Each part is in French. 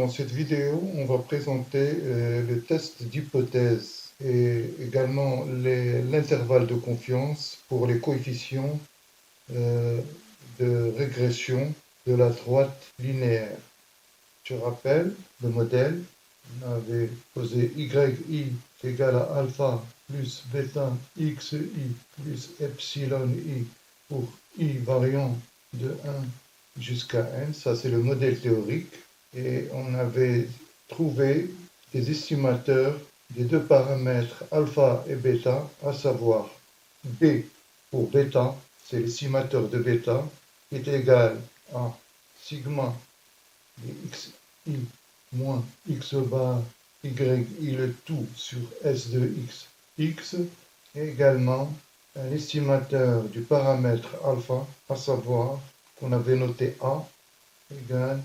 dans cette vidéo, on va présenter le test d'hypothèse et également l'intervalle de confiance pour les coefficients de régression de la droite linéaire. Je rappelle le modèle. On avait posé yi égale à alpha plus bêta xi plus epsilon i pour i variant de 1 jusqu'à n. Ça, c'est le modèle théorique. Et on avait trouvé des estimateurs des deux paramètres alpha et bêta, à savoir b pour bêta, c'est l'estimateur de bêta, qui est égal à sigma de xi moins x bar y le tout sur s de x, et également un estimateur du paramètre alpha, à savoir qu'on avait noté a égale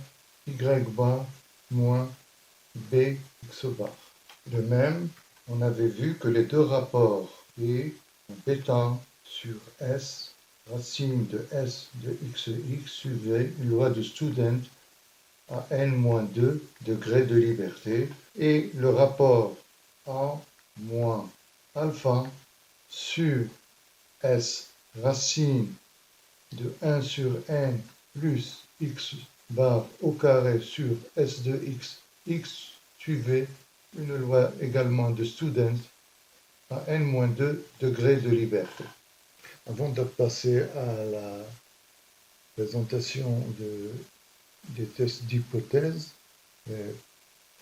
y bar moins b x bar. De même, on avait vu que les deux rapports et bêta sur s, racine de s de xx, suivaient une loi de Student à n-2 degrés de liberté, et le rapport a moins alpha sur s racine de 1 sur n plus x bar au carré sur s de x suivait une loi également de Student à n-2 degrés de liberté. Avant de passer à la présentation des tests d'hypothèse,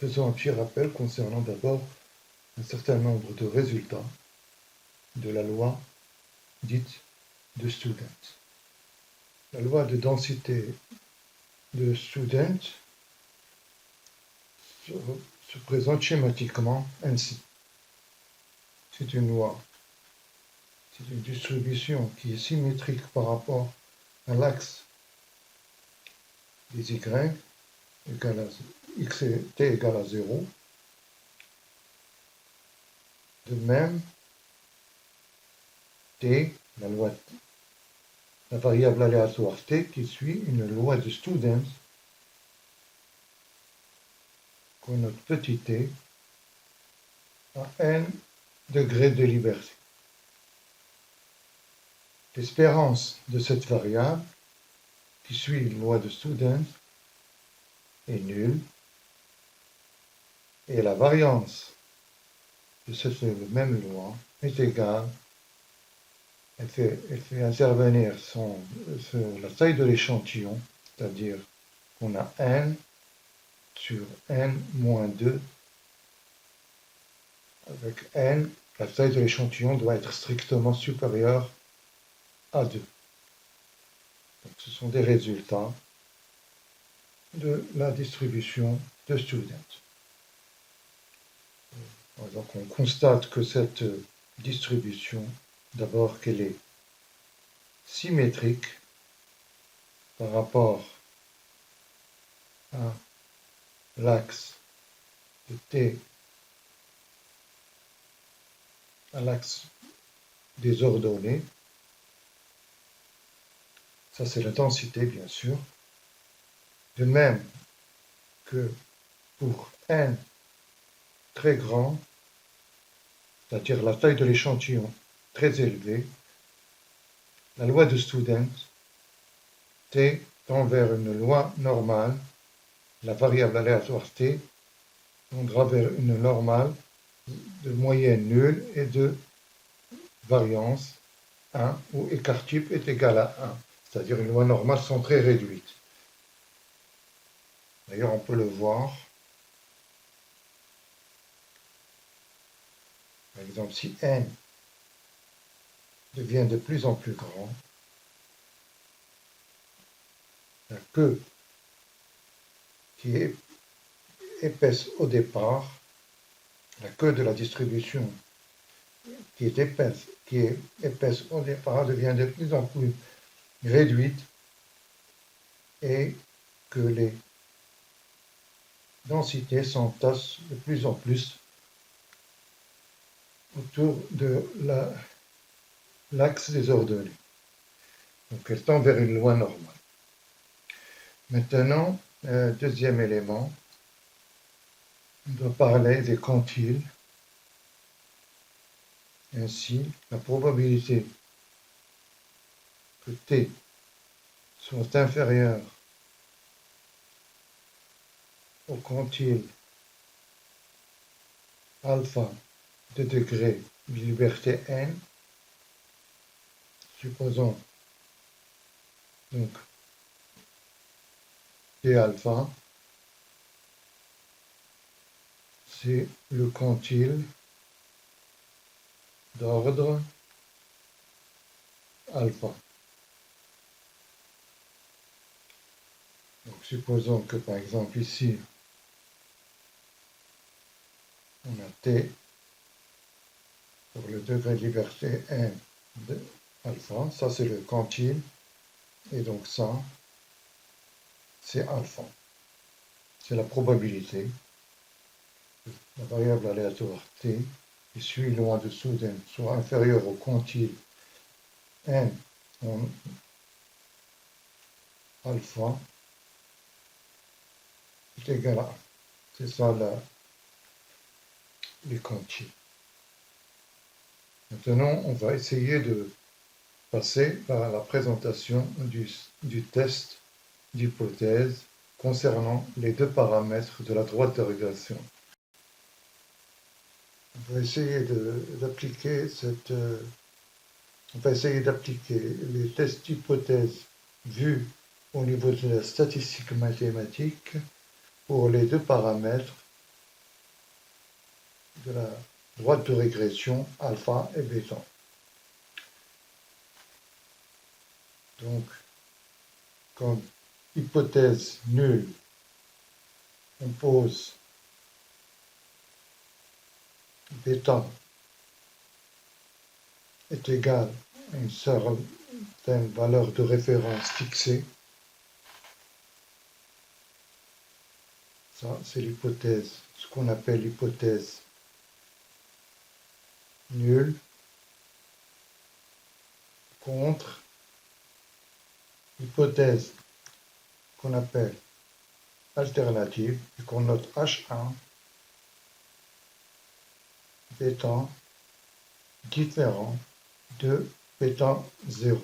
faisons un petit rappel concernant d'abord un certain nombre de résultats de la loi dite de Student. La loi de densité de Student se présente schématiquement ainsi. C'est une loi, c'est une distribution qui est symétrique par rapport à l'axe des y égale à x et t égale à 0. De même, t, la variable aléatoire t, qui suit une loi de Student qu'on note petit t à n degrés de liberté. L'espérance de cette variable, qui suit une loi de Student, est nulle, et la variance de cette même loi est égale, elle fait intervenir la taille de l'échantillon, c'est-à-dire qu'on a n sur n moins 2, avec n, la taille de l'échantillon doit être strictement supérieure à 2. Donc, ce sont des résultats de la distribution de Student. Donc on constate que cette distribution, d'abord qu'elle est symétrique par rapport à l'axe de t, à l'axe des ordonnées. Ça, c'est la densité, bien sûr. De même que pour n très grand, c'est-à-dire la taille de l'échantillon très élevée, la loi de Student t tend vers une loi normale, la variable aléatoire t tendra vers une normale de moyenne nulle et de variance 1, où écart type est égal à 1, c'est-à-dire une loi normale centrée réduite. D'ailleurs, on peut le voir. Par exemple, si n devient de plus en plus grand, la queue qui est épaisse au départ, la queue de la distribution qui est épaisse au départ devient de plus en plus réduite, et que les densités s'entassent de plus en plus autour de l'axe des ordonnées. Donc elle tend vers une loi normale. Maintenant, deuxième élément, on doit parler des quantiles. Ainsi, la probabilité que t soit inférieur au quantile alpha de degré de liberté n, supposons donc t alpha, c'est le quantile d'ordre alpha. Donc supposons que par exemple ici, on a t pour le degré de liberté n de alpha, ça c'est le quantile, et donc ça, c'est alpha. C'est la probabilité que la variable aléatoire t, qui suit loin dessous d'un, soit inférieure au quantile n en alpha est égal à 1. C'est ça les quantiles. Maintenant, on va essayer de passer par la présentation du test d'hypothèse concernant les deux paramètres de la droite de régression. On va essayer d'appliquer les tests d'hypothèse vus au niveau de la statistique mathématique pour les deux paramètres de la droite de régression alpha et bêta. Donc, comme hypothèse nulle, on pose bêta est égal à une certaine valeur de référence fixée. Ça, c'est l'hypothèse, ce qu'on appelle l'hypothèse nulle contre l'hypothèse qu'on appelle alternative et qu'on note H1 étant différent de bêta 0.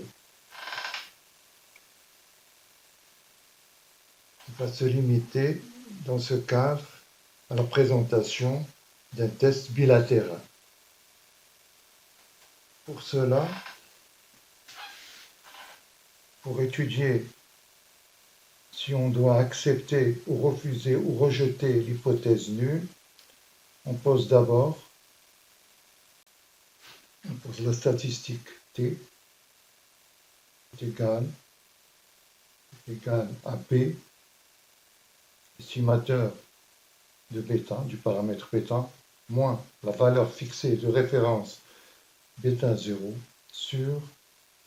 On va se limiter dans ce cadre à la présentation d'un test bilatéral. Pour cela, pour étudier si on doit accepter ou refuser ou rejeter l'hypothèse nulle, on pose d'abord la statistique t est égale à b, estimateur de bêta, du paramètre bêta, moins la valeur fixée de référence bêta 0 sur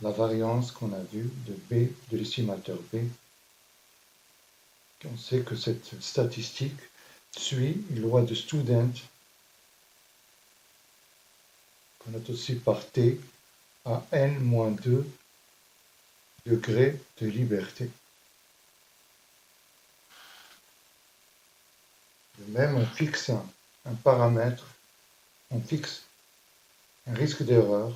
la variance qu'on a vue de b, de l'estimateur b. On sait que cette statistique suit une loi de Student, qu'on note aussi par t, à n-2 degrés de liberté. De même, on fixe un paramètre, on fixe un risque d'erreur,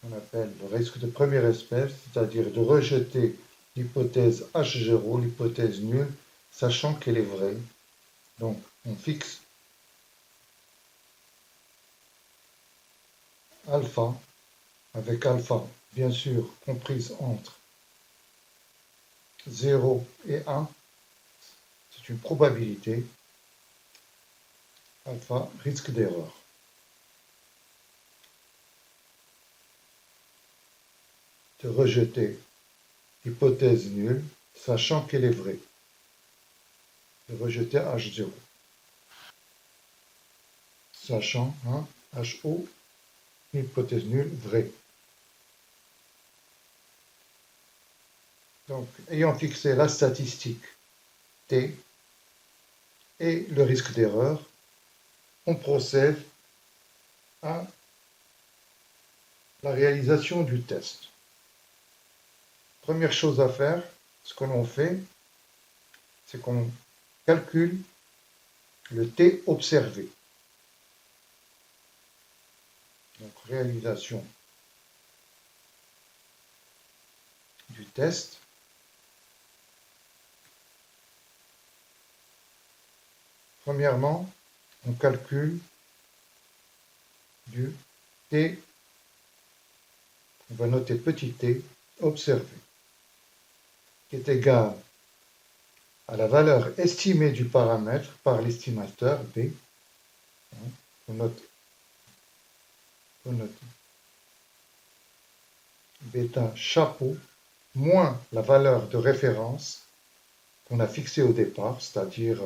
qu'on appelle le risque de première espèce, c'est-à-dire de rejeter l'hypothèse H0, l'hypothèse nulle, sachant qu'elle est vraie. Donc, on fixe alpha, avec alpha, bien sûr, comprise entre 0 et 1, c'est une probabilité, alpha, risque d'erreur. De rejeter l'hypothèse nulle, sachant qu'elle est vraie. De rejeter H0. Sachant, HO, hypothèse nulle, vraie. Donc, ayant fixé la statistique T et le risque d'erreur, on procède à la réalisation du test. Première chose à faire, ce que l'on fait, c'est qu'on calcule le T observé. Donc, réalisation du test. Premièrement, on calcule du T, on va noter petit t, observé, qui est égal à la valeur estimée du paramètre par l'estimateur B. On note bêta chapeau moins la valeur de référence qu'on a fixée au départ, c'est-à-dire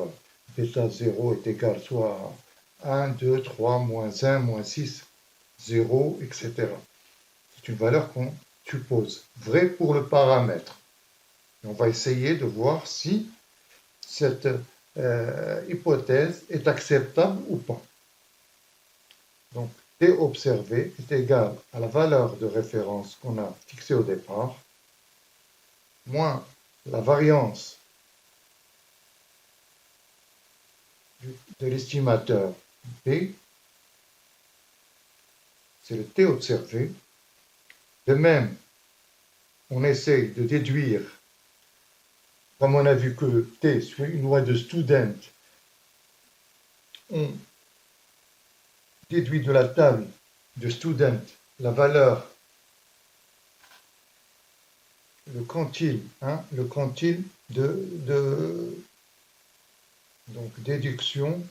bêta 0 est égal soit à 1, 2, 3, moins 1, moins 6, 0, etc. C'est une valeur qu'on suppose vraie pour le paramètre. Et on va essayer de voir si cette hypothèse est acceptable ou pas. Donc, T observé est égal à la valeur de référence qu'on a fixée au départ, moins la variance de l'estimateur B, c'est le T observé. De même, on essaye de déduire, comme on a vu que le T suit une loi de Student, on déduit de la table de Student la valeur, le quantile donc déduction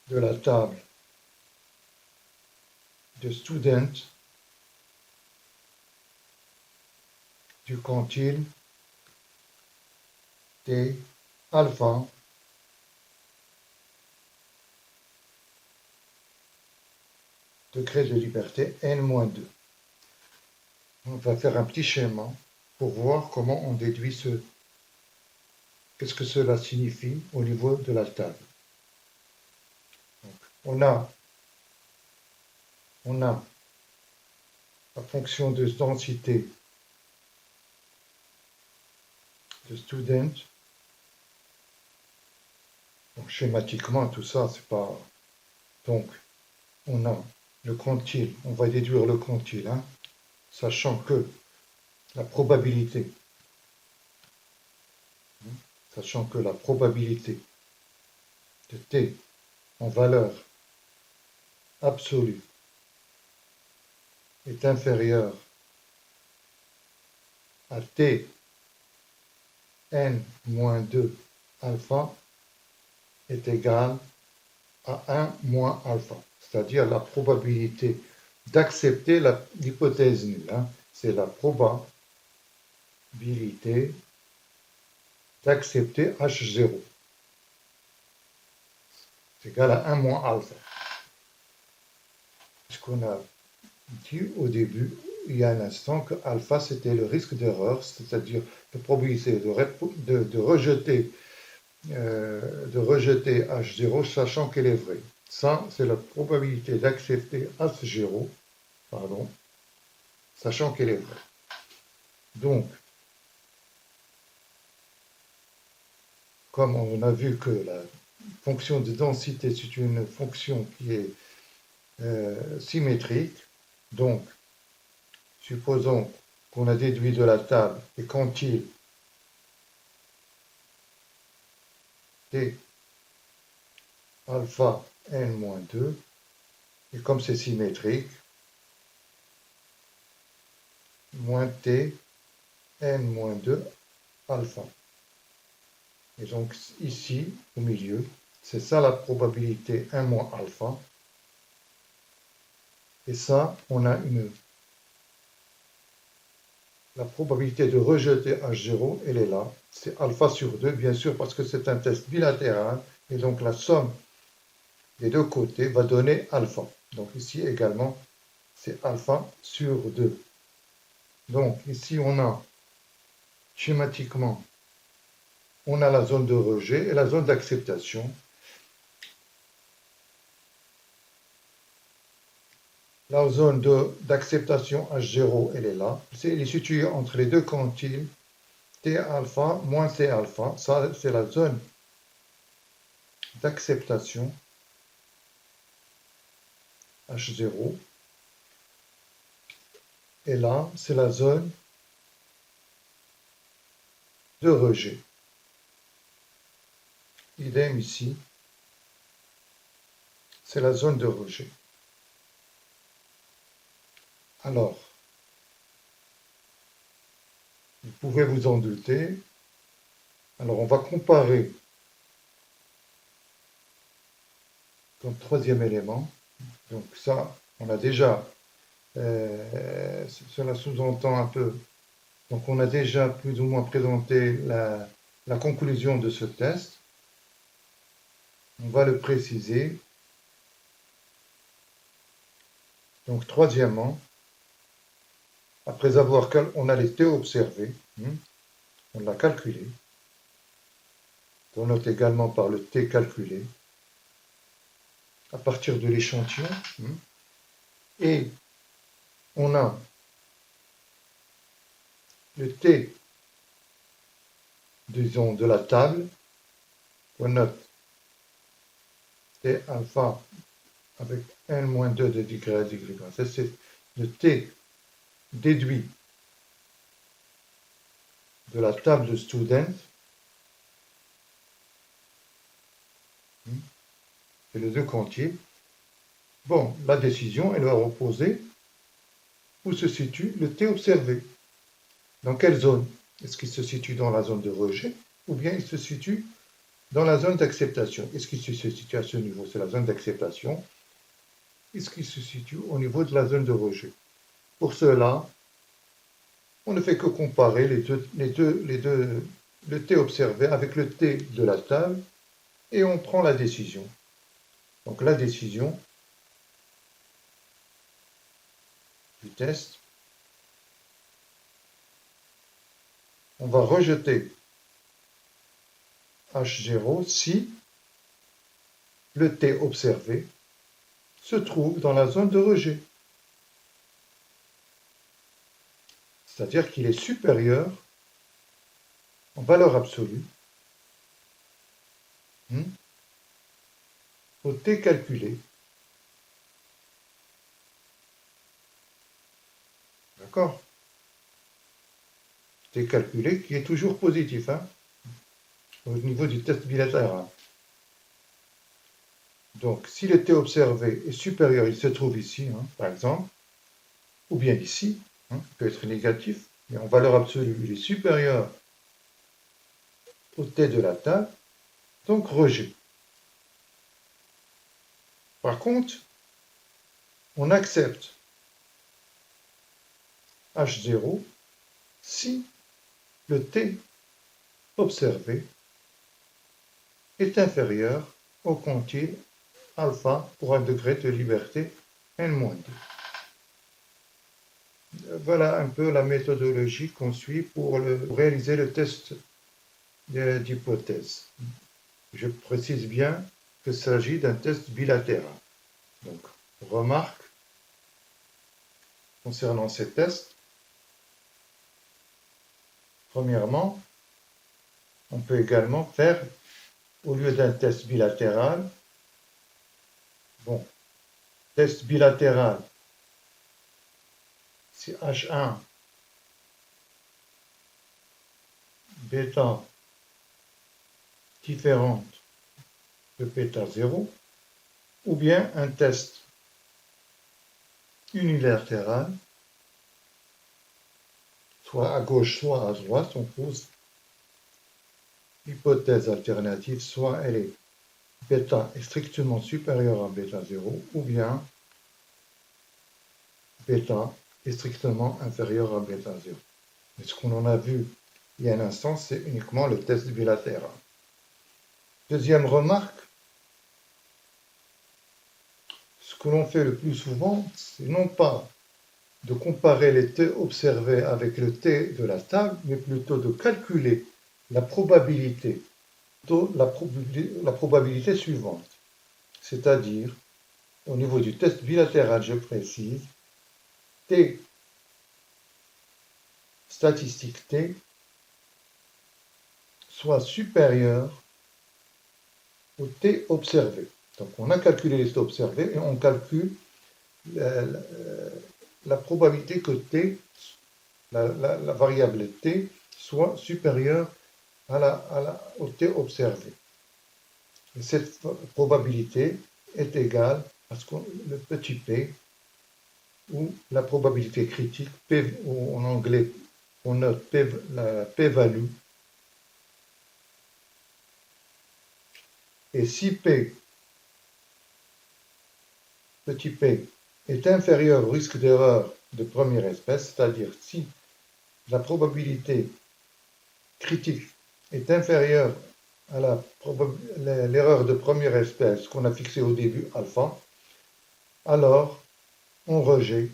de la table de Student du quantile T alpha degré de liberté n-2. On va faire un petit schéma pour voir comment on déduit qu'est-ce que cela signifie au niveau de la table. Donc, on a la fonction de densité de Student. Donc, schématiquement, tout ça, c'est pas... Donc, on a le quantile, on va déduire le quantile, sachant que la probabilité de T en valeur absolue est inférieure à T n-2 alpha est égale à 1 moins alpha, c'est-à-dire la probabilité d'accepter l'hypothèse nulle. C'est la probabilité d'accepter H0. C'est égal à 1 moins alpha. Ce qu'on a dit au début, il y a un instant, que alpha c'était le risque d'erreur, c'est-à-dire la probabilité de rejeter H0 sachant qu'elle est vraie. Ça, c'est la probabilité d'accepter H0, sachant qu'elle est vraie. Donc, comme on a vu que la fonction de densité, c'est une fonction qui est symétrique, donc, supposons qu'on a déduit de la table et quantile T alpha n-2, et comme c'est symétrique, moins T n-2 alpha. Et donc ici, au milieu, c'est ça la probabilité 1 moins alpha. Et ça, on a la probabilité de rejeter H0, elle est là. C'est alpha sur 2, bien sûr, parce que c'est un test bilatéral. Et donc la somme des deux côtés va donner alpha. Donc ici également, c'est alpha sur 2. Donc ici, on a schématiquement, on a la zone de rejet et la zone d'acceptation. La zone d'acceptation H0, elle est là. Elle est située entre les deux quantiles T alpha moins T alpha. Ça, c'est la zone d'acceptation H0. Et là, c'est la zone de rejet. Idem ici, c'est la zone de rejet. Alors, vous pouvez vous en douter. Alors, on va comparer comme troisième élément. Donc ça, on a déjà, cela sous-entend un peu. Donc on a déjà plus ou moins présenté la conclusion de ce test. On va le préciser. Donc troisièmement, après avoir on a les T observés, on l'a calculé. On note également par le T calculé à partir de l'échantillon. Et on a le T, disons, de la table. On note T alpha avec n-2 de degré à degré. Ça, c'est le T déduit de la table de student. Et les deux quantiles. Bon, la décision, elle va reposer où se situe le T observé. Dans quelle zone? Est-ce qu'il se situe dans la zone de rejet ou bien il se situe dans la zone d'acceptation? Est-ce qu'il se situe à ce niveau? C'est la zone d'acceptation. Est-ce qu'il se situe au niveau de la zone de rejet? Pour cela, on ne fait que comparer le T observé avec le T de la table et on prend la décision. Donc la décision du test, on va rejeter H0 si le T observé se trouve dans la zone de rejet. C'est-à-dire qu'il est supérieur en valeur absolue au T calculé. D'accord? T calculé qui est toujours positif, au niveau du test bilatéral. Donc, si le T observé est supérieur, il se trouve ici, par exemple, ou bien ici, il peut être négatif, mais en valeur absolue, il est supérieur au T de la table, donc rejet. Par contre, on accepte H0 si le T observé est inférieur au quantile alpha pour un degré de liberté n-2. Voilà un peu la méthodologie qu'on suit pour réaliser le test d'hypothèse. Je précise bien qu'il s'agit d'un test bilatéral. Donc, remarque concernant ces tests. Premièrement, on peut également faire, au lieu d'un test bilatéral, test bilatéral, c'est H1 bêta différente de bêta 0, ou bien un test unilatéral, soit à gauche, soit à droite, on pose l'hypothèse alternative, soit elle est bêta est strictement supérieure à bêta 0, ou bien bêta est strictement inférieur à bêta 0. Mais ce qu'on en a vu il y a un instant, c'est uniquement le test bilatéral. Deuxième remarque, ce que l'on fait le plus souvent, c'est non pas de comparer les T observés avec le T de la table, mais plutôt de calculer la probabilité, la probabilité suivante. C'est-à-dire, au niveau du test bilatéral, je précise, T, statistique T, soit supérieur au T observé. Donc on a calculé les T observés et on calcule la, la, la probabilité que T, la variable T, soit supérieure au T observé. Et cette probabilité est égale à le petit p, ou la probabilité critique, P, ou en anglais on note la p-value. Et si p, petit p, est inférieur au risque d'erreur de première espèce, c'est-à-dire si la probabilité critique est inférieure à l'erreur de première espèce qu'on a fixée au début, alpha, alors on rejette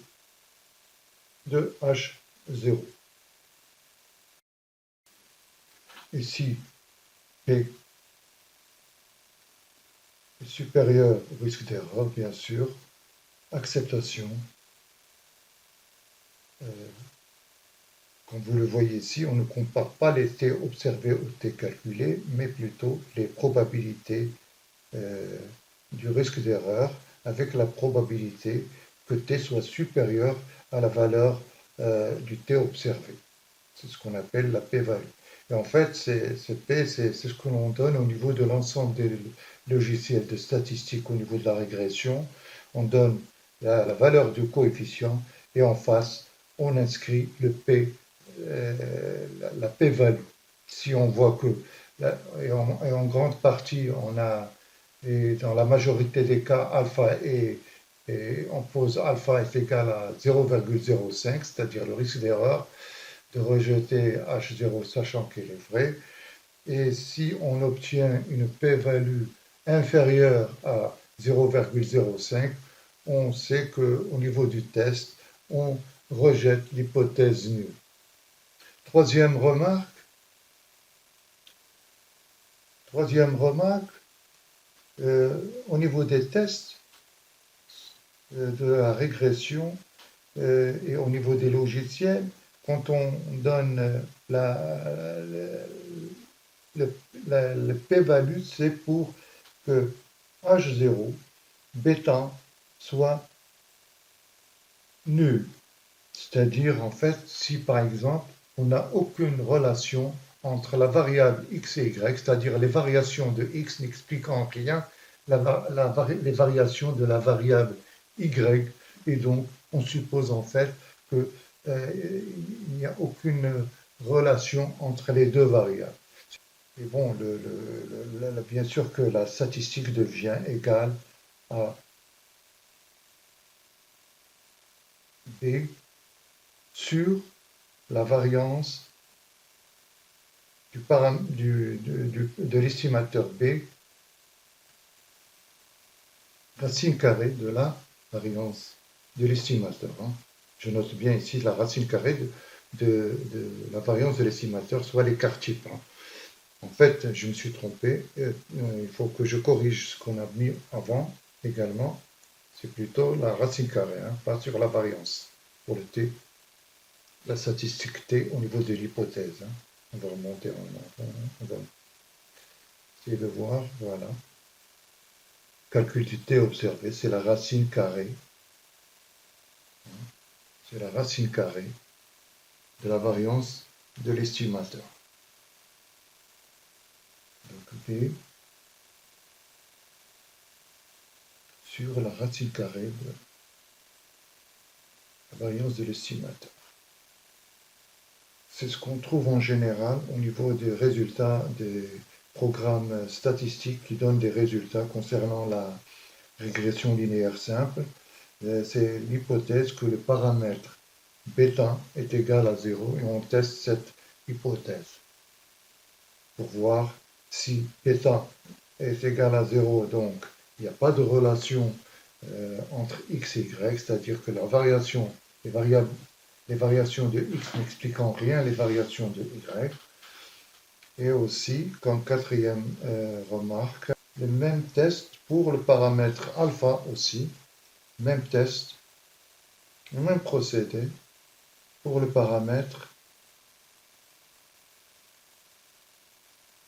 de H0. Et si P est supérieur au risque d'erreur, bien sûr, acceptation. Comme vous le voyez ici, on ne compare pas les T observés aux T calculés, mais plutôt les probabilités du risque d'erreur avec la probabilité que T soit supérieur à la valeur du T observé. C'est ce qu'on appelle la p-value. Et en fait, ce P, c'est ce que l'on donne au niveau de l'ensemble des logiciels de statistique au niveau de la régression. On donne la valeur du coefficient et en face, on inscrit le P, la p-value. Si on voit que, et en grande partie, on a, et dans la majorité des cas, alpha et on pose alpha est égal à 0,05, c'est-à-dire le risque d'erreur, de rejeter H0 sachant qu'il est vrai. Et si on obtient une p-value inférieure à 0,05, on sait qu'au niveau du test, on rejette l'hypothèse nulle. Troisième remarque, au niveau des tests de la régression et au niveau des logiciels, quand on donne le p-value, c'est pour que H0, bêta, soit nul. C'est-à-dire, en fait, si par exemple, on n'a aucune relation entre la variable x et y, c'est-à-dire les variations de x n'expliquant rien les variations de la variable y, et donc on suppose en fait qu'il n'y a aucune relation entre les deux variables. Et bon, bien sûr que la statistique devient égale à B sur la variance de l'estimateur B, racine carrée de la variance de l'estimateur. Je note bien ici la racine carrée de la variance de l'estimateur, soit l'écart type. En fait, je me suis trompé. Il faut que je corrige ce qu'on a mis avant également. C'est plutôt la racine carrée, pas sur la variance. Pour le T, la statistique T au niveau de l'hypothèse. On va remonter on va essayer de voir. Voilà. Calcul du T observé, c'est la racine carrée. C'est la racine carrée de la variance de l'estimateur. Donc B sur la racine carrée de la variance de l'estimateur. C'est ce qu'on trouve en général au niveau des résultats des programmes statistiques qui donnent des résultats concernant la régression linéaire simple. C'est l'hypothèse que le paramètre bêta est égal à 0 et on teste cette hypothèse pour voir si bêta est égal à 0, donc il n'y a pas de relation entre x et y, c'est-à-dire que la variation, les variations de x n'expliquant rien les variations de y. Et aussi, comme quatrième remarque, le même test pour le paramètre alpha aussi, Même test, même procédé pour le paramètre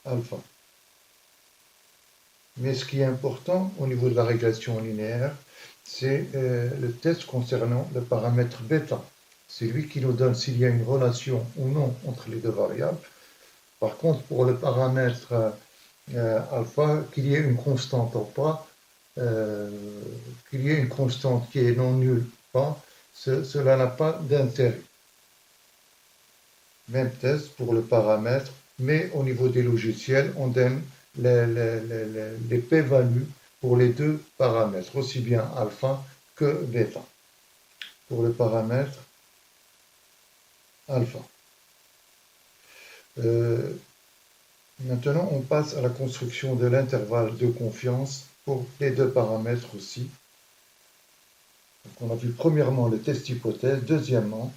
alpha. Mais ce qui est important au niveau de la régression linéaire, c'est le test concernant le paramètre bêta. C'est lui qui nous donne s'il y a une relation ou non entre les deux variables. Par contre, pour le paramètre alpha, qu'il y ait une constante ou pas, qu'il y ait une constante qui est non nulle ou pas, cela n'a pas d'intérêt. Même test pour le paramètre, mais au niveau des logiciels, on donne les p-values pour les deux paramètres, aussi bien alpha que bêta. Pour le paramètre alpha. Maintenant, on passe à la construction de l'intervalle de confiance pour les deux paramètres aussi. Donc, on a vu premièrement le test hypothèse, deuxièmement,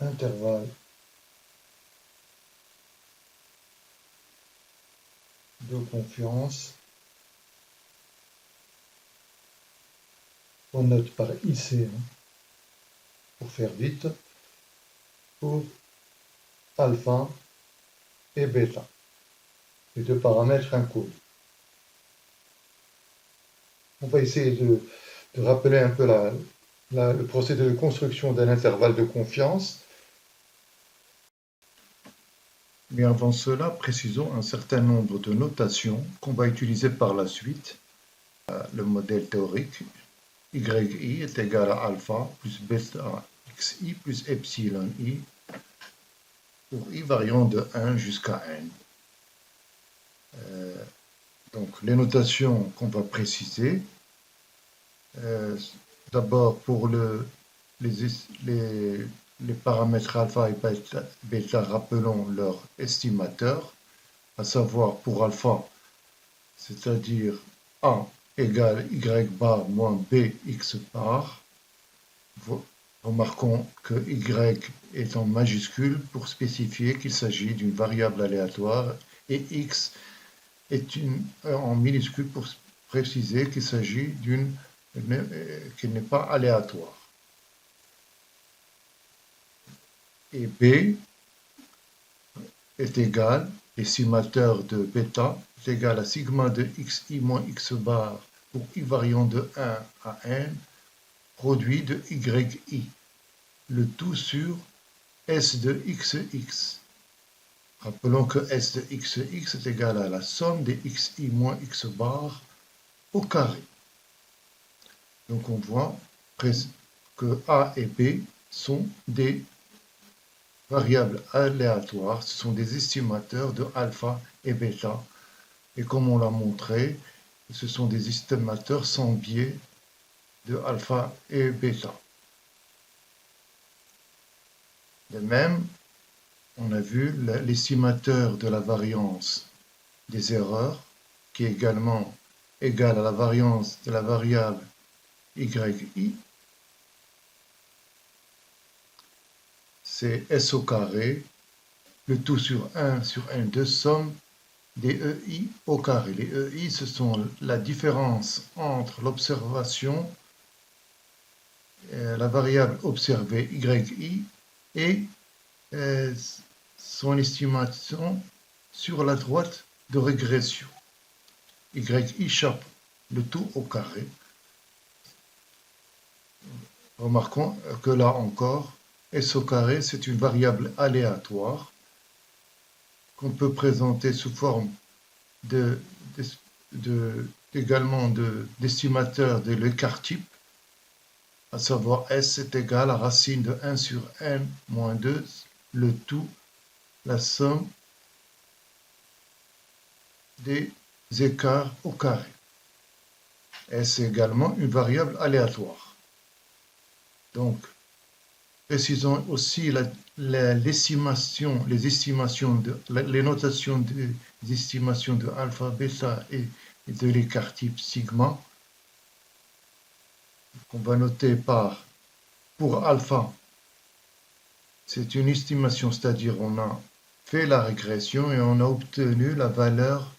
intervalle de confiance. On note par IC, pour faire vite, pour alpha et bêta, les deux paramètres inconnus. On va essayer de rappeler un peu le procédé de construction d'un intervalle de confiance. Mais avant cela, précisons un certain nombre de notations qu'on va utiliser par la suite. Le modèle théorique, yi est égal à alpha plus bêta xi plus epsilon i pour i variant de 1 jusqu'à n. Donc les notations qu'on va préciser, d'abord pour les paramètres alpha et bêta, rappelons leur estimateur, à savoir pour alpha, c'est-à-dire a égale y bar moins b x bar. Remarquons que y est en majuscule pour spécifier qu'il s'agit d'une variable aléatoire et x est en minuscule pour préciser qu'il s'agit qu'il n'est pas aléatoire. Et b est égal, l'estimateur de bêta est égal à sigma de xi moins x bar pour i variant de 1 à n, produit de yi, le tout sur S de xx. Rappelons que S de xx est égal à la somme des xi moins x bar au carré. Donc on voit que A et B sont des variables aléatoires, ce sont des estimateurs de alpha et bêta. Et comme on l'a montré, ce sont des estimateurs sans biais de alpha et bêta. De même, on a vu l'estimateur de la variance des erreurs, qui est également égal à la variance de la variable yi. C'est S au carré, le tout sur 1 sur n de somme des EI au carré. Les EI, ce sont la différence entre l'observation, la variable observée yi, et son estimation sur la droite de régression. yi chapeau, le tout au carré. Remarquons que là encore, S au carré, c'est une variable aléatoire qu'on peut présenter sous forme également d'estimateur de l'écart type, à savoir S est égal à racine de 1 sur n moins 2, le tout, la somme des écarts au carré. S est également une variable aléatoire. Donc, précisons aussi les notations des estimations de alpha, bêta et de l'écart type sigma, qu'on va noter par, pour alpha, c'est une estimation, c'est-à-dire on a fait la régression et on a obtenu la valeur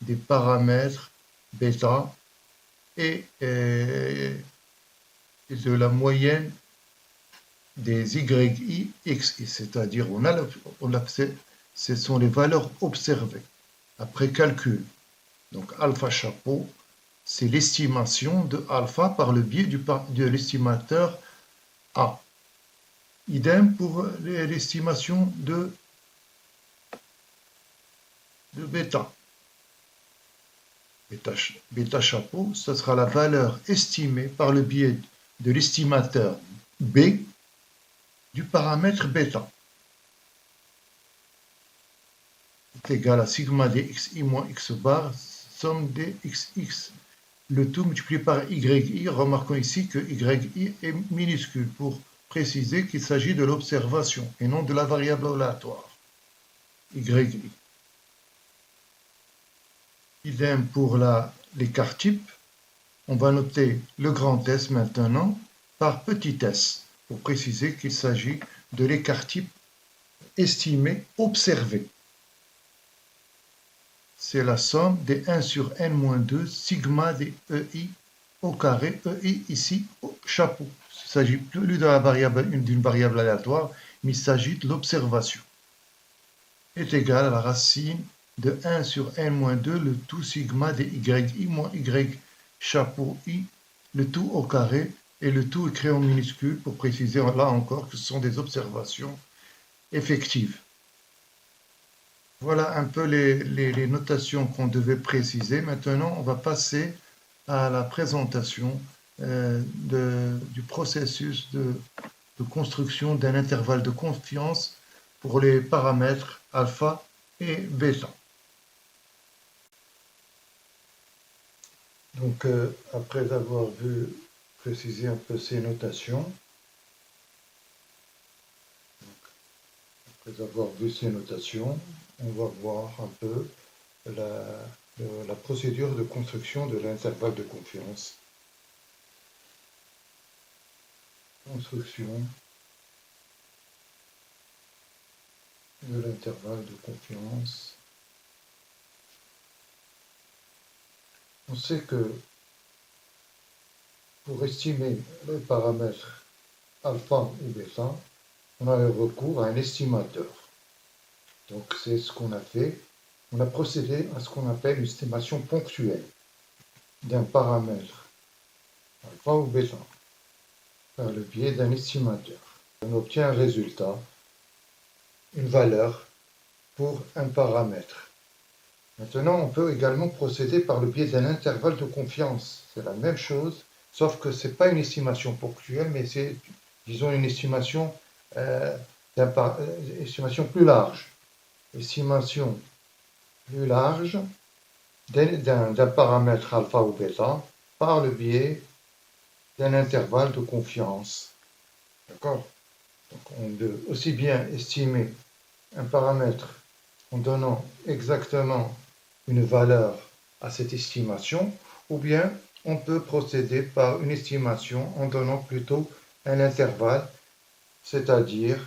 des paramètres bêta et de la moyenne des yi, xi, c'est-à-dire ce sont les valeurs observées après calcul. Donc alpha chapeau, c'est l'estimation de alpha par le biais de l'estimateur A. Idem pour l'estimation de bêta. Bêta chapeau, ce sera la valeur estimée par le biais de l'estimateur B du paramètre bêta. Est égal à sigma des xi moins x bar, somme des xx. Le tout multiplié par yi. Remarquons ici que yi est minuscule pour préciser qu'il s'agit de l'observation et non de la variable aléatoire. Yi. Idem pour l'écart type. On va noter le grand S maintenant par petit s pour préciser qu'il s'agit de l'écart type estimé observé. C'est la somme des 1 sur n-2 sigma des EI au carré, EI ici au chapeau. Il ne s'agit plus d'une variable aléatoire, mais il s'agit de l'observation. Est égal à la racine de 1 sur n-2, le tout sigma des yi moins y chapeau i, le tout au carré, et le tout écrit en minuscule pour préciser là encore que ce sont des observations effectives. Voilà un peu les notations qu'on devait préciser. Maintenant, on va passer à la présentation du processus de construction d'un intervalle de confiance pour les paramètres alpha et bêta. Donc, après avoir préciser un peu ces notations, on va voir un peu la procédure de construction de l'intervalle de confiance. Construction de l'intervalle de confiance. On sait que pour estimer les paramètres alpha ou bêta, on a eu recours à un estimateur. Donc c'est ce qu'on a fait. On a procédé à ce qu'on appelle une estimation ponctuelle d'un paramètre alpha ou bêta par le biais d'un estimateur. On obtient un résultat, une valeur pour un paramètre. Maintenant, on peut également procéder par le biais d'un intervalle de confiance. C'est la même chose, sauf que ce n'est pas une estimation ponctuelle, mais c'est, disons, une estimation, estimation plus large. Estimation plus large d'un paramètre alpha ou bêta par le biais d'un intervalle de confiance. D'accord? Donc, on peut aussi bien estimer un paramètre en donnant exactement une valeur à cette estimation, ou bien on peut procéder par une estimation en donnant plutôt un intervalle, c'est-à-dire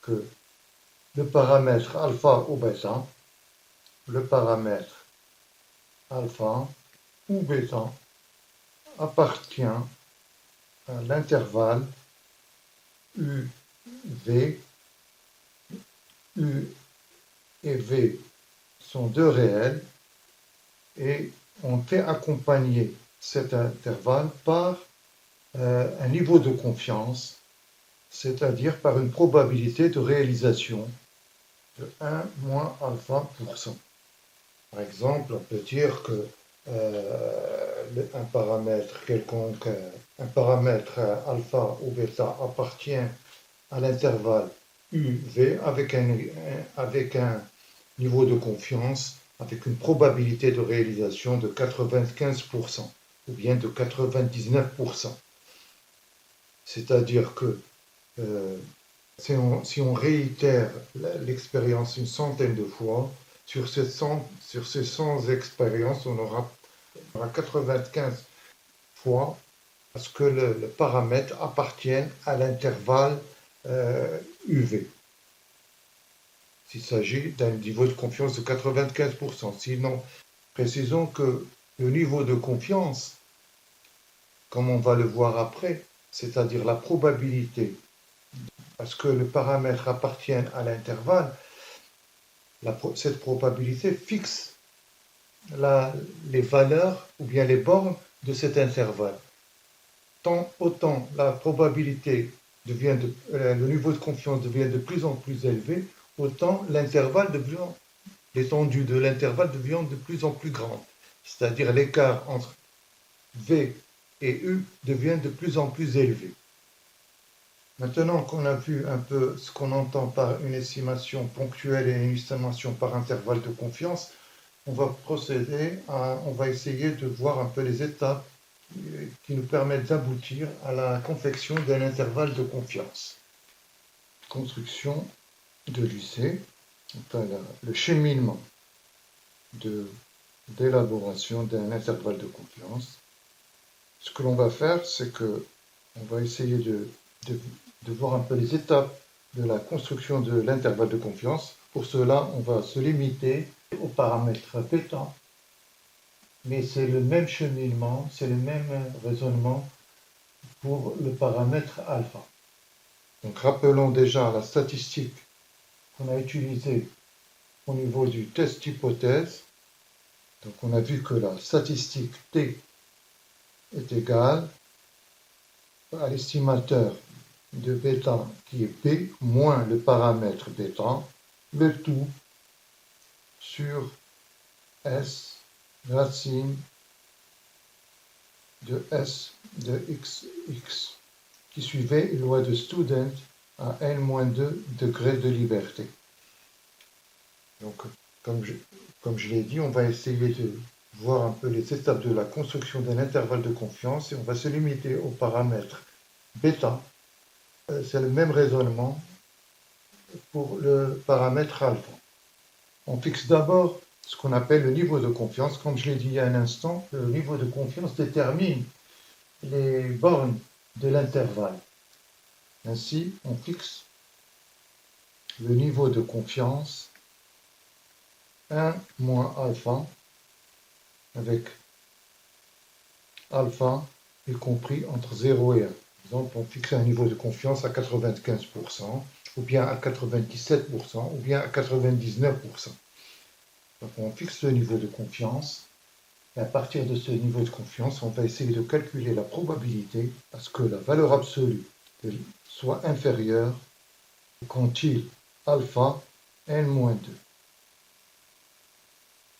que le paramètre alpha ou bêta, appartient à l'intervalle UV. U et V sont deux réels et on fait accompagner cet intervalle par un niveau de confiance, c'est-à-dire par une probabilité de réalisation de 1 moins alpha %. Par exemple, on peut dire que un paramètre quelconque, un paramètre alpha ou bêta appartient à l'intervalle UV avec un niveau de confiance, avec une probabilité de réalisation de 95% ou bien de 99%. C'est-à-dire que si on réitère l'expérience une centaine de fois, sur ces 100 expériences, on aura 95 fois à ce que le paramètre appartienne à l'intervalle UV. S'il s'agit d'un niveau de confiance de 95%. Sinon, Précisons que le niveau de confiance, comme on va le voir après, c'est-à-dire la probabilité, parce que le paramètre appartient à l'intervalle, cette probabilité fixe les valeurs ou bien les bornes de cet intervalle. Autant la probabilité le niveau de confiance devient de plus en plus élevé, autant l'étendue de l'intervalle devient de plus en plus grande. C'est-à-dire l'écart entre V et U devient de plus en plus élevé. Maintenant qu'on a vu un peu ce qu'on entend par une estimation ponctuelle et une estimation par intervalle de confiance, on va essayer de voir un peu les étapes qui nous permettent d'aboutir à la confection d'un intervalle de confiance. Construction de l'UC, le cheminement d'élaboration d'un intervalle de confiance. Ce que l'on va faire, c'est que on va essayer de voir un peu les étapes de la construction de l'intervalle de confiance. Pour cela, on va se limiter au paramètre bêta, mais c'est le même cheminement, c'est le même raisonnement pour le paramètre alpha. Donc rappelons déjà la statistique qu'on a utilisée au niveau du test hypothèse. Donc on a vu que la statistique T est égale à l'estimateur de bêta qui est B moins le paramètre bêta, le tout sur S racine de S de XX, qui suivait une loi de Student à n-2 degrés de liberté. Donc, comme je l'ai dit, on va essayer de voir un peu les étapes de la construction d'un intervalle de confiance et on va se limiter au paramètre bêta. C'est le même raisonnement pour le paramètre alpha. On fixe d'abord ce qu'on appelle le niveau de confiance. Comme je l'ai dit il y a un instant, le niveau de confiance détermine les bornes de l'intervalle. Ainsi, on fixe le niveau de confiance 1 moins alpha, avec alpha y compris entre 0 et 1. Par exemple, on fixe un niveau de confiance à 95%, ou bien à 97%, ou bien à 99%. Donc on fixe le niveau de confiance, et à partir de ce niveau de confiance, on va essayer de calculer la probabilité à ce que la valeur absolue soit inférieure au quantile alpha n-2,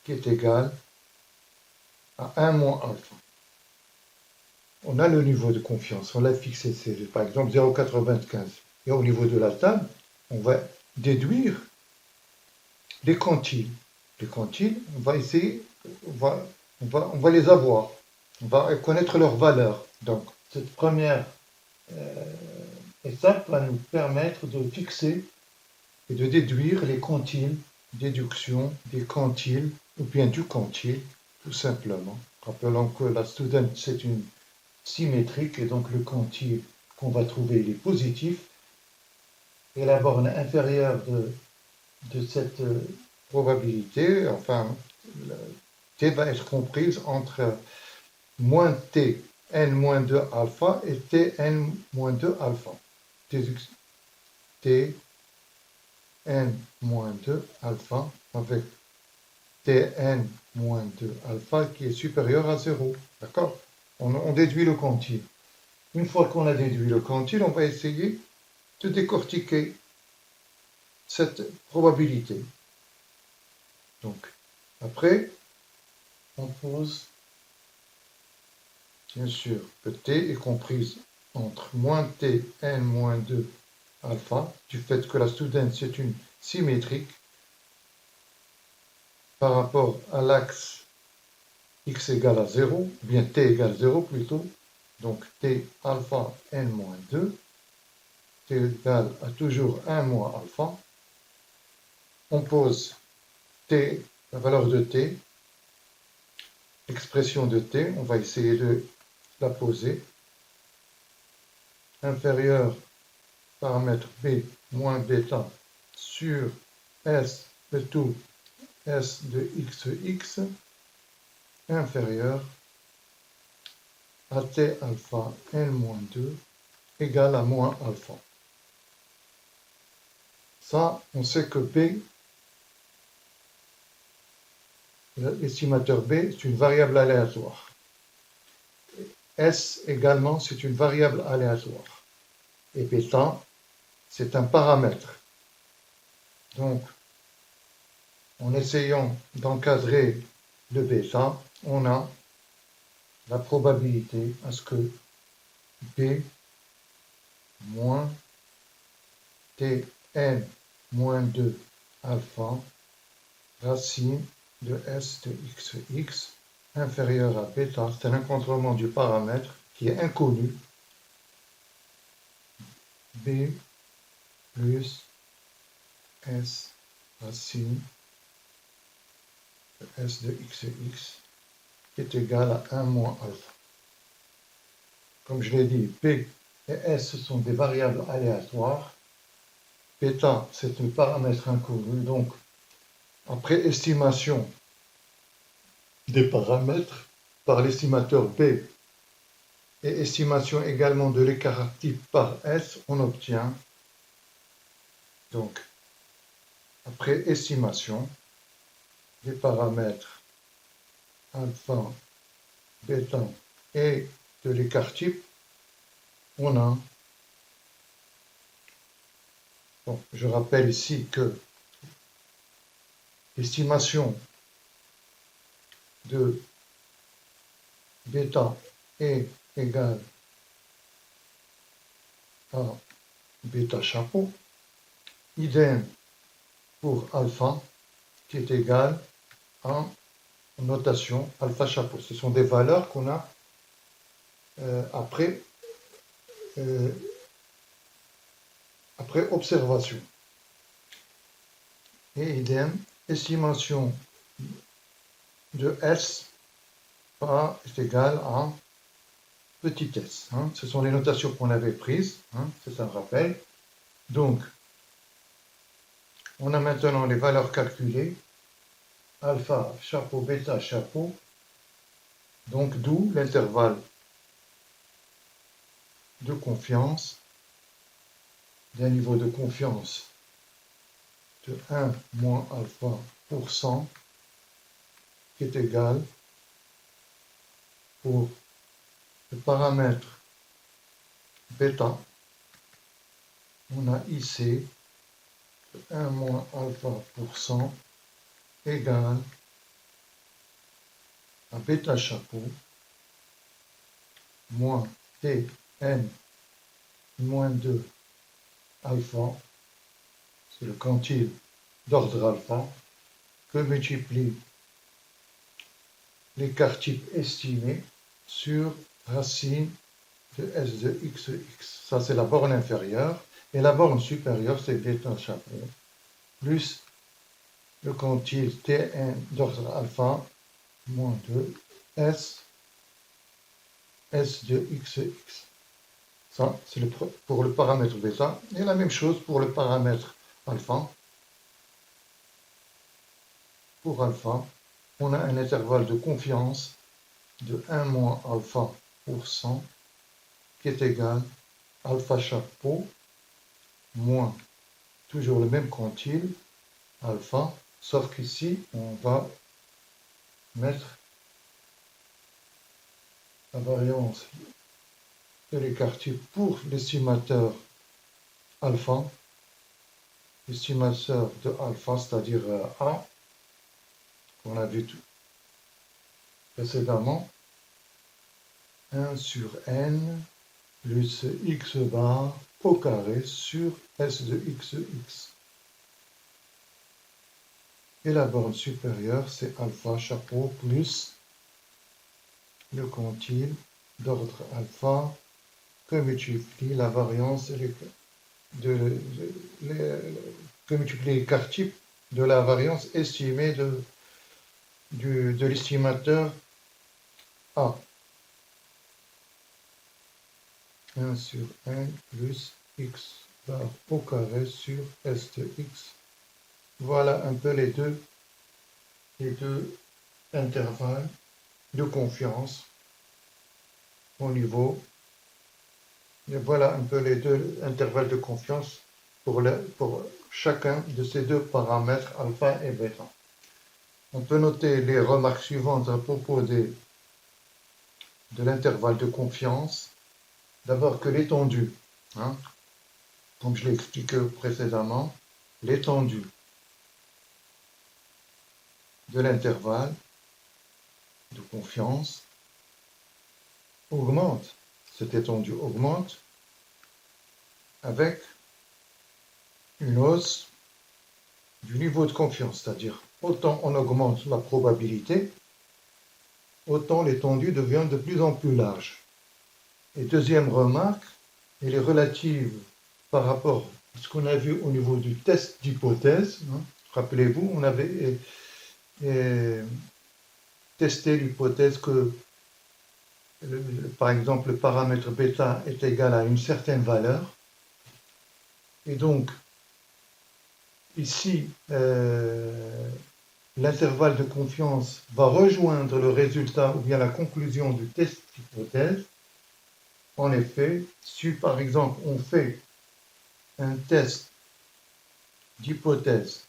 qui est égal à 1 moins alpha. On a le niveau de confiance, on l'a fixé, c'est par exemple 0,95. Et au niveau de la table, on va déduire les quantiles. Les quantiles, on va essayer, on va les avoir, on va connaître leur valeur. Donc, cette première étape va nous permettre de fixer et de déduire les quantiles, déduction des quantiles, ou bien du quantile, tout simplement. Rappelons que la student, c'est une symétrique, et donc le quantile qu'on va trouver, il est positif, et la borne inférieure de cette probabilité, enfin, T va être comprise entre moins T n-2 alpha et T n-2 alpha. T n-2 alpha avec Tn-2 alpha qui est supérieur à 0. D'accord? On déduit le quantile. Une fois qu'on a déduit le quantile, on va essayer de décortiquer cette probabilité. Donc, après, on pose, bien sûr, que T est comprise entre moins T, n-2 alpha, du fait que la student, c'est une symétrique par rapport à l'axe x égale à 0, ou bien t égale 0 plutôt, donc t alpha n-2, t égale à toujours 1 moins alpha. On pose t, la valeur de t, expression de t, on va essayer de la poser, inférieure paramètre b moins bêta sur s de tout s de xx inférieur à T alpha N-2 égale à moins alpha. Ça, on sait que B, l'estimateur B, c'est une variable aléatoire. S également, c'est une variable aléatoire. Et bêta, c'est un paramètre. Donc, en essayant d'encadrer le bêta, on a la probabilité à ce que B moins Tn moins 2 alpha racine de S de xx inférieur à bêta, c'est un encadrement du paramètre qui est inconnu, B plus S racine de S de xx qui est égal à 1 moins alpha. Comme je l'ai dit, P et S sont des variables aléatoires. Bêta, c'est un paramètre inconnu. Donc, après estimation des paramètres par l'estimateur B et estimation également de l'écart type par S, on obtient, donc, après estimation des paramètres alpha, bêta et de l'écart type, on a, bon, je rappelle ici que l'estimation de bêta est égale à bêta chapeau, idem pour alpha qui est égal à notation alpha chapeau. Ce sont des valeurs qu'on a après observation. Et idem, estimation de S est égal à petit s. Hein. Ce sont les notations qu'on avait prises, hein, c'est un rappel. Donc, on a maintenant les valeurs calculées, alpha, chapeau, bêta, chapeau, donc d'où l'intervalle de confiance, d'un niveau de confiance de 1 moins alpha pour 100, qui est égal pour le paramètre bêta, on a ici 1 moins alpha pour 100 égale à bêta chapeau moins Tn moins 2 alpha, c'est le quantile d'ordre alpha, que multiplie l'écart type estimé sur racine de S de xx. Ça, c'est la borne inférieure. Et la borne supérieure, c'est bêta chapeau, plus le quantile Tn d'ordre alpha, moins 2, S de xx. Ça, c'est pour le paramètre bêta. Et la même chose pour le paramètre alpha. Pour alpha, on a un intervalle de confiance de 1 moins alpha pour 100 qui est égal à alpha chapeau moins toujours le même quantile alpha, sauf qu'ici on va mettre la variance de l'écart type pour l'estimateur alpha, l'estimateur de alpha, c'est-à-dire A, qu'on a vu précédemment, 1 sur n plus x bar au carré sur S de xx. Et la borne supérieure, c'est alpha chapeau plus le quantile d'ordre alpha que multiplie la variance que multiplie l'écart type de la variance estimée de l'estimateur A. 1 sur n plus x bar au carré sur S de x. Voilà un peu les deux intervalles de confiance au niveau. Et voilà un peu les deux intervalles de confiance pour chacun de ces deux paramètres alpha et bêta. On peut noter les remarques suivantes à propos de l'intervalle de confiance. D'abord que l'étendue, comme je l'ai expliqué précédemment, l'étendue de l'intervalle de confiance augmente, cette étendue augmente avec une hausse du niveau de confiance, c'est-à-dire autant on augmente la probabilité, autant l'étendue devient de plus en plus large. Et deuxième remarque, elle est relative par rapport à ce qu'on a vu au niveau du test d'hypothèse. Rappelez-vous, on avait testé l'hypothèse que, par exemple, le paramètre bêta est égal à une certaine valeur. Et donc, ici, l'intervalle de confiance va rejoindre le résultat ou bien la conclusion du test d'hypothèse. En effet, si par exemple on fait un test d'hypothèse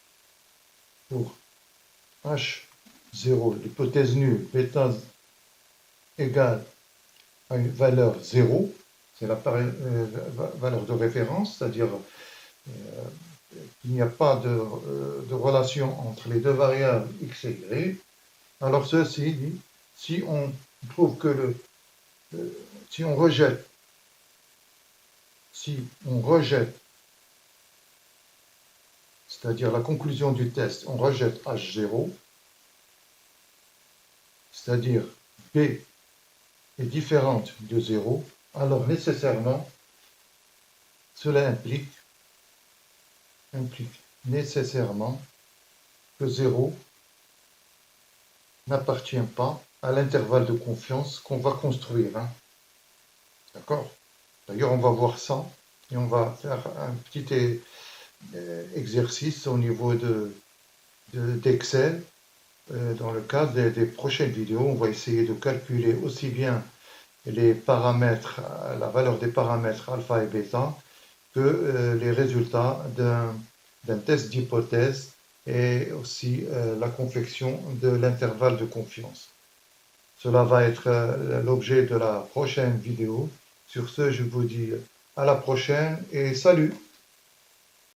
pour H0, l'hypothèse nulle, bêta égale à une valeur 0, c'est la valeur de référence, c'est-à-dire qu'il n'y a pas de relation entre les deux variables x et y. Alors ceci dit, si on trouve que si on rejette, c'est-à-dire la conclusion du test, on rejette H0, c'est-à-dire B est différente de 0, alors nécessairement, cela implique nécessairement que 0 n'appartient pas à l'intervalle de confiance qu'on va construire. D'accord? D'ailleurs, on va voir ça et on va faire un petit exercice au niveau d'Excel. Dans le cadre des prochaines vidéos, on va essayer de calculer aussi bien les paramètres, la valeur des paramètres alpha et bêta, que les résultats d'un test d'hypothèse et aussi la confection de l'intervalle de confiance. Cela va être l'objet de la prochaine vidéo. Sur ce, je vous dis à la prochaine et salut!